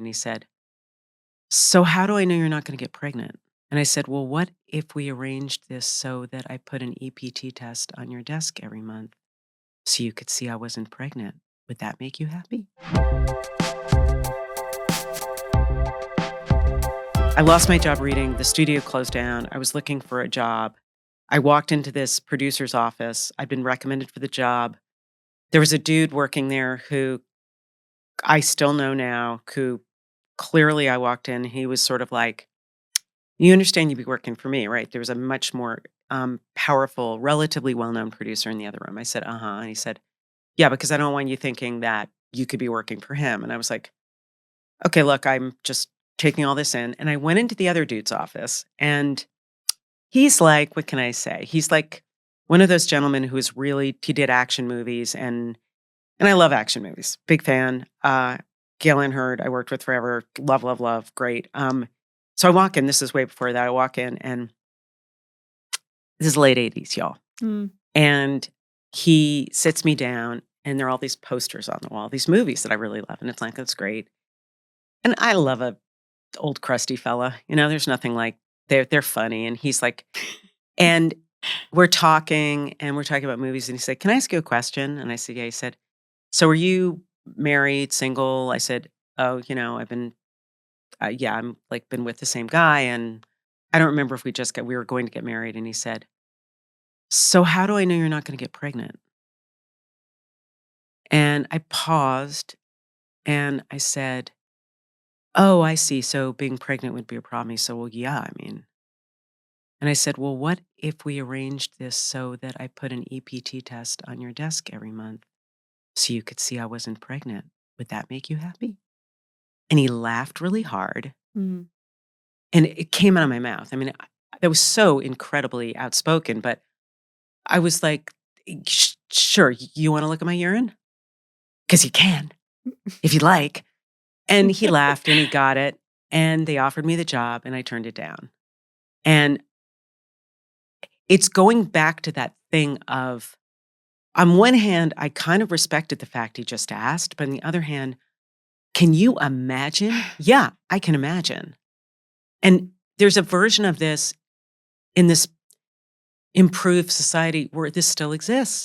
And he said, "So how do I know you're not going to get pregnant?" And I said, "Well, what if we arranged this so that I put an EPT test on your desk every month so you could see I wasn't pregnant? Would that make you happy?" I lost my job reading. The studio closed down. I was looking for a job. I walked into this producer's office. I'd been recommended for the job. There was a dude working there who I still know now, who clearly I walked in. He was sort of like, "You understand you'd be working for me, right?" There was a much more powerful, relatively well known producer in the other room. I said, "Uh huh." And he said, "Yeah, because I don't want you thinking that you could be working for him." And I was like, "Okay, look, I'm just taking all this in." And I went into the other dude's office and he's like, what can I say? He's like one of those gentlemen who's really, he did action movies and I love action movies. Big fan. Galen Hurd, I worked with forever. Love, love, love. Great. So I walk in, this is way before that. I walk in and this is late 80s, y'all. Mm. And he sits me down and there are all these posters on the wall, these movies that I really love. And it's like, that's great. And I love a old crusty fella. There's nothing like they're funny. And he's like, and we're talking about movies. And he said, "Can I ask you a question?" And I said, "Yeah." He said, "So are you married, single?" I said, "Oh, I've been, yeah, I'm like been with the same guy. And I don't remember if we were going to get married." And he said, "So how do I know you're not going to get pregnant?" And I paused and I said, "Oh, I see. So being pregnant would be a problem." He said, "Well, yeah, I mean." And I said, "Well, what if we arranged this so that I put an EPT test on your desk every month so you could see I wasn't pregnant? Would that make you happy?" And he laughed really hard Mm. and it came out of my mouth. I mean, that was so incredibly outspoken, but I was like, Sure, you want to look at my urine? Because you can, if you like." And he laughed and he got it. And they offered me the job and I turned it down. And it's going back to that thing of, on one hand, I kind of respected the fact he just asked, but on the other hand, can you imagine? Yeah, I can imagine. And there's a version of this in this improved society where this still exists.